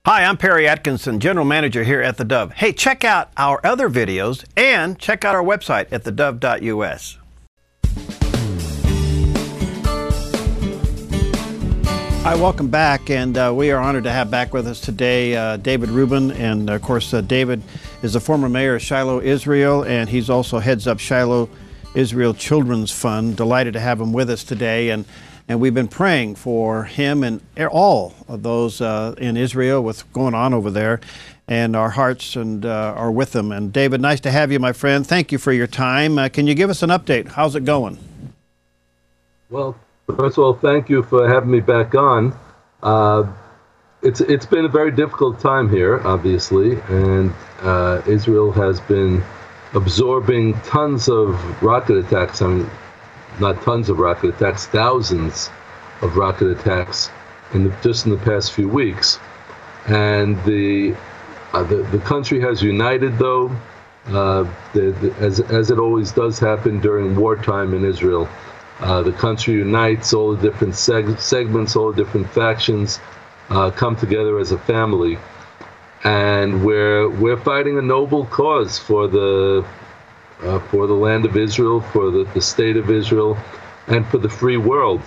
Hi, I'm Perry Atkinson, General Manager here at theDove. Hey, check out our other videos and check out our website at thedove.us. Hi, welcome back, and we are honored to have back with us today David Rubin, and of course David is the former mayor of Shiloh, Israel, and he's also heads up Shiloh Israel Children's Fund. Delighted to have him with us today, and we've been praying for him and all of those in Israel, what's going on over there, and our hearts are with them. And David, nice to have you, my friend. Thank you for your time. Can you give us an update? How's it going? Well, first of all, thank you for having me back on. It's been a very difficult time here, obviously, and Israel has been absorbing tons of rocket attacks. I mean, not tons of rocket attacks, thousands of rocket attacks just in the past few weeks. And the country has united, though, as it always does happen during wartime in Israel. The country unites, all the different segments, all the different factions come together as a family. And we're fighting a noble cause for the land of Israel, for the state of Israel, and for the free world.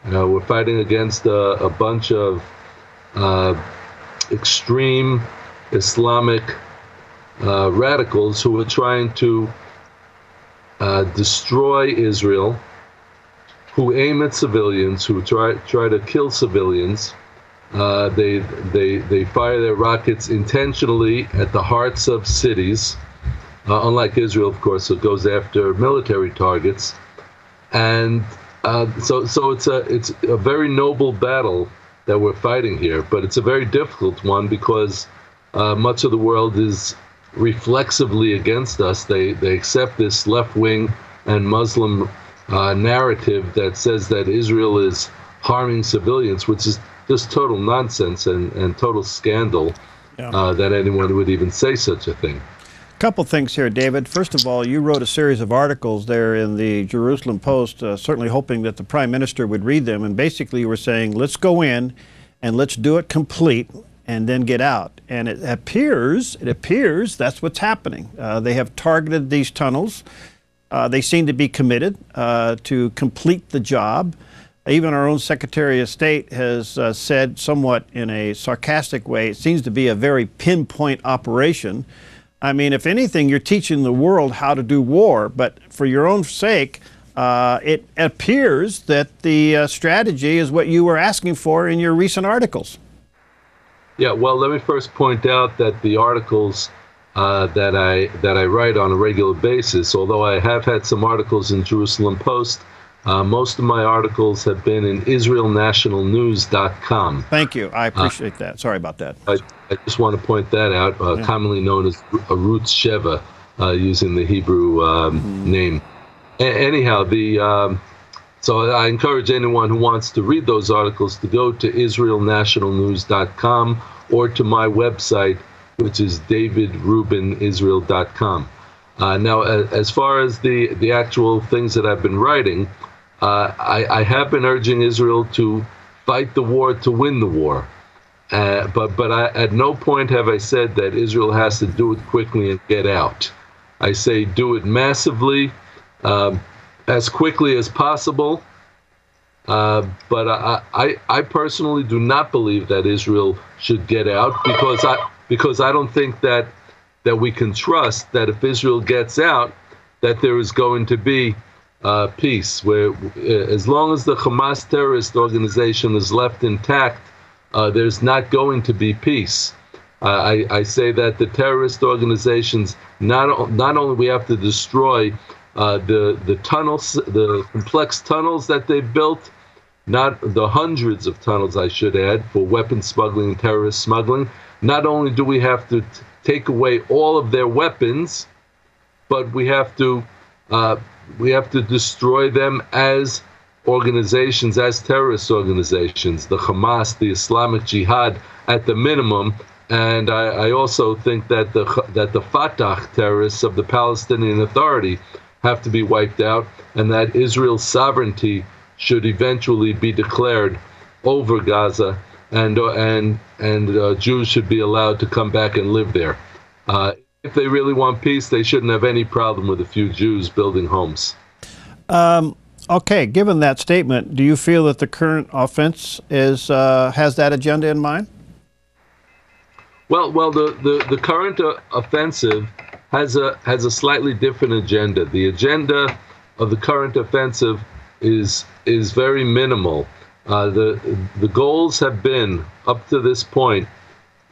We're fighting against a bunch of extreme Islamic radicals who are trying to destroy Israel, who aim at civilians, who try to kill civilians. They fire their rockets intentionally at the hearts of cities. Unlike Israel, of course, it goes after military targets, and so it's a very noble battle that we're fighting here. But it's a very difficult one because much of the world is reflexively against us. They accept this left-wing and Muslim narrative that says that Israel is harming civilians, which is just total nonsense and total scandal. That anyone would even say such a thing. Couple things here, David. First of all, you wrote a series of articles there in the Jerusalem Post, certainly hoping that the Prime Minister would read them, and basically you were saying, let's go in and let's do it complete and then get out. And it appears that's what's happening. They have targeted these tunnels. They seem to be committed to complete the job. Even our own Secretary of State has said, somewhat in a sarcastic way, it seems to be a very pinpoint operation. I mean, if anything, you're teaching the world how to do war, but for your own sake, it appears that the strategy is what you were asking for in your recent articles. Yeah, well, let me first point out that the articles that I write on a regular basis, although I have had some articles in Jerusalem Post, most of my articles have been in IsraelNationalNews.com. Thank you. I appreciate that. Sorry about that. I just want to point that out, commonly known as Arutz Sheva, using the Hebrew name. Anyhow, so I encourage anyone who wants to read those articles to go to IsraelNationalNews.com or to my website, which is davidrubinisrael.com. Now, as far as the actual things that I've been writing, I have been urging Israel to fight the war to win the war. But at no point have I said that Israel has to do it quickly and get out. I say do it massively, as quickly as possible. But I personally do not believe that Israel should get out because I don't think that we can trust that if Israel gets out, that there is going to be peace. Where as long as the Hamas terrorist organization is left intact, there's not going to be peace. I say that the terrorist organizations, not only we have to destroy the tunnels, the complex tunnels that they've built, not the hundreds of tunnels, I should add, for weapons smuggling and terrorist smuggling. Not only do we have to take away all of their weapons, but we have to destroy them as organizations, as terrorist organizations, the Hamas, the Islamic Jihad, at the minimum. And I also think that the Fatah terrorists of the Palestinian Authority have to be wiped out, and that Israel's sovereignty should eventually be declared over Gaza and Jews should be allowed to come back and live there. If they really want peace, they shouldn't have any problem with a few Jews building homes. Okay, given that statement, do you feel that the current offense has that agenda in mind? Well, the current offensive has a slightly different agenda. The agenda of the current offensive is very minimal. The goals have been up to this point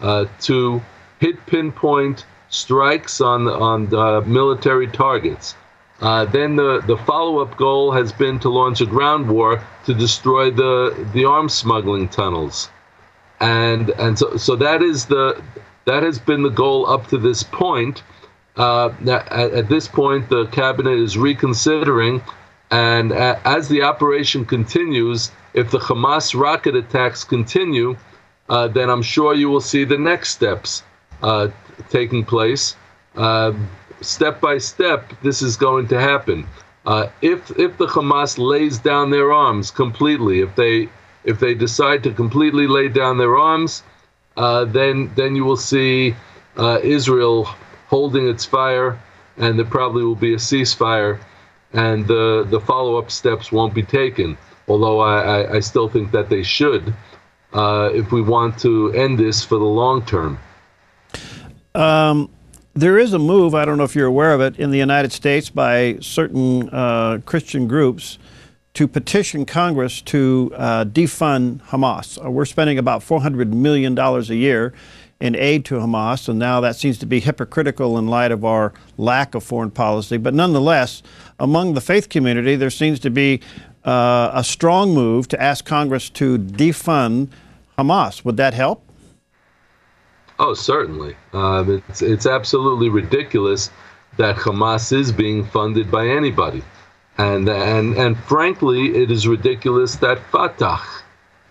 to hit pinpoint strikes on the military targets. Then the follow-up goal has been to launch a ground war to destroy the arms smuggling tunnels, and so that has been the goal up to this point. At this point, the cabinet is reconsidering, and as the operation continues, if the Hamas rocket attacks continue, then I'm sure you will see the next steps taking place. Step by step, this is going to happen. If the Hamas lays down their arms completely, if they decide to completely lay down their arms, then you will see Israel holding its fire, and there probably will be a ceasefire, and the follow-up steps won't be taken. Although I still think that they should, if we want to end this for the long term. There is a move, I don't know if you're aware of it, in the United States by certain Christian groups to petition Congress to defund Hamas. We're spending about $400 million a year in aid to Hamas, and now that seems to be hypocritical in light of our lack of foreign policy. But nonetheless, among the faith community, there seems to be a strong move to ask Congress to defund Hamas. Would that help? Oh, certainly. It's absolutely ridiculous that Hamas is being funded by anybody, and frankly, it is ridiculous that Fatah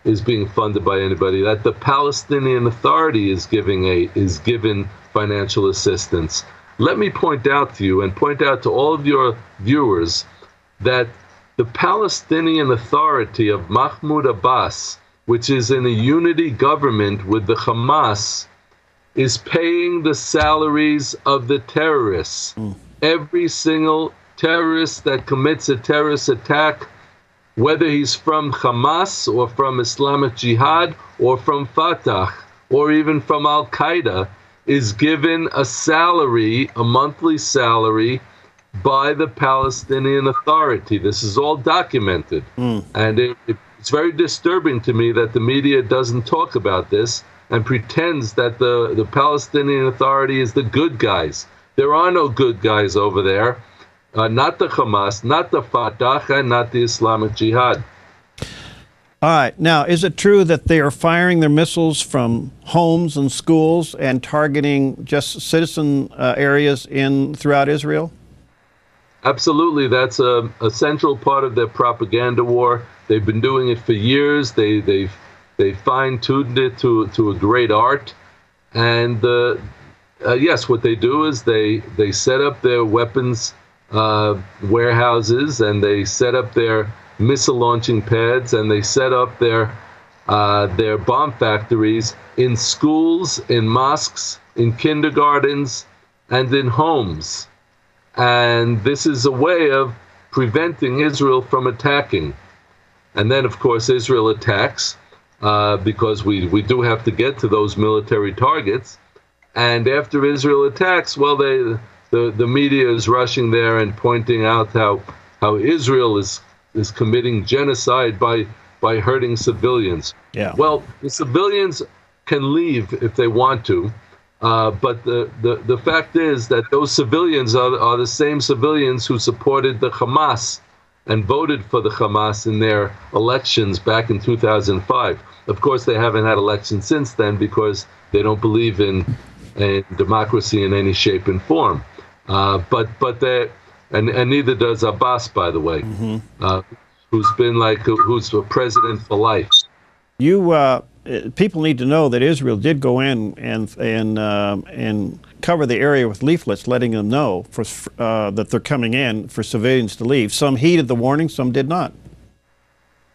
is being funded by anybody. That the Palestinian Authority is given financial assistance. Let me point out to you and point out to all of your viewers that the Palestinian Authority of Mahmoud Abbas, which is in a unity government with the Hamas, is paying the salaries of the terrorists. Every single terrorist that commits a terrorist attack, whether he's from Hamas or from Islamic Jihad or from Fatah or even from Al-Qaeda, is given a salary, a monthly salary, by the Palestinian Authority. This is all documented. And it's very disturbing to me that the media doesn't talk about this and pretends that the Palestinian Authority is the good guys. There are no good guys over there. Not the Hamas, not the Fatah, and not the Islamic Jihad. All right. Now, is it true that they are firing their missiles from homes and schools and targeting just citizen areas throughout Israel? Absolutely. That's a central part of their propaganda war. They've been doing it for years. They fine-tuned it to a great art. And yes, what they do is they set up their weapons warehouses, and they set up their missile launching pads, and they set up their bomb factories in schools, in mosques, in kindergartens, and in homes. And this is a way of preventing Israel from attacking. And then, of course, Israel attacks because we do have to get to those military targets. And after Israel attacks, well, the media is rushing there and pointing out how Israel is committing genocide by hurting civilians. Yeah. Well, the civilians can leave if they want to. But the fact is that those civilians are the same civilians who supported the Hamas and voted for the Hamas in their elections back in 2005. Of course, they haven't had elections since then because they don't believe in democracy in any shape and form. But neither does Abbas, by the way, who's a president for life. People need to know that Israel did go in and cover the area with leaflets, letting them know that they're coming in for civilians to leave. Some heeded the warning, some did not.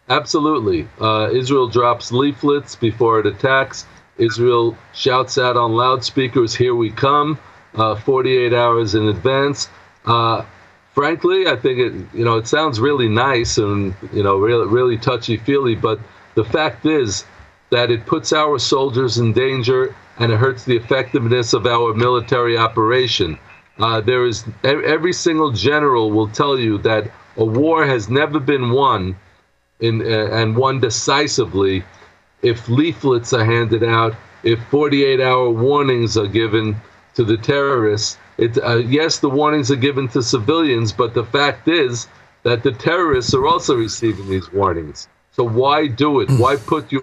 Absolutely. Israel drops leaflets before it attacks. Israel shouts out on loudspeakers, "Here we come," 48 hours in advance. Frankly, I think it sounds really nice and really touchy-feely, but the fact is that it puts our soldiers in danger and it hurts the effectiveness of our military operation. Every single general will tell you that a war has never been won and won decisively if leaflets are handed out, if 48-hour warnings are given to the terrorists. Yes, the warnings are given to civilians, but the fact is that the terrorists are also receiving these warnings. So why do it? Why put your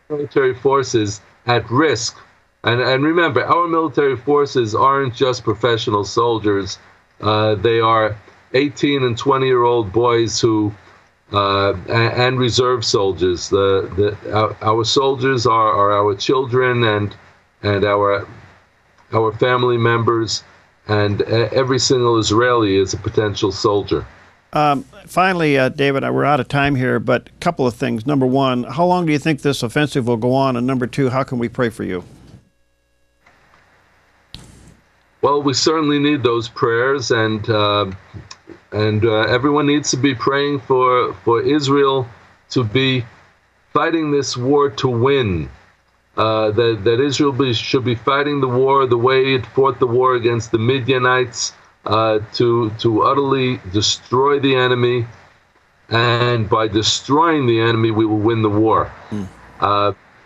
military forces at risk? And remember, our military forces aren't just professional soldiers. They are 18 and 20-year-old boys and reserve soldiers. Our soldiers are our children and our family members, and every single Israeli is a potential soldier. Finally, David, we're out of time here, but a couple of things. Number one, how long do you think this offensive will go on? And number two, how can we pray for you? Well, we certainly need those prayers, and everyone needs to be praying for Israel to be fighting this war to win. That Israel should be fighting the war the way it fought the war against the Midianites, to utterly destroy the enemy, and by destroying the enemy, we will win the war.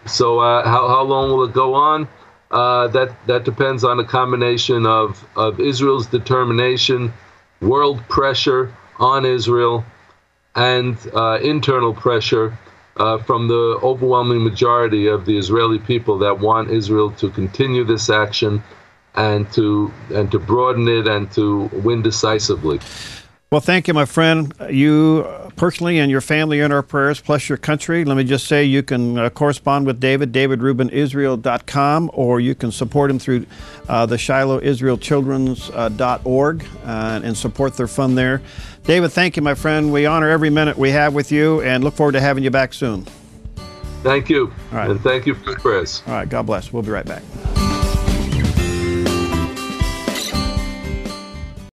So how long will it go on? That depends on a combination of Israel's determination, world pressure on Israel, and internal pressure from the overwhelming majority of the Israeli people that want Israel to continue this action and to broaden it and to win decisively. Well, thank you, my friend. You personally and your family are in our prayers, plus your country. Let me just say you can correspond with David, davidrubinisrael.com, or you can support him through the Shiloh Israel Children's.org and support their fund there. David, thank you, my friend. We honor every minute we have with you and look forward to having you back soon. Thank you. All right. And thank you for your prayers. All right. God bless. We'll be right back.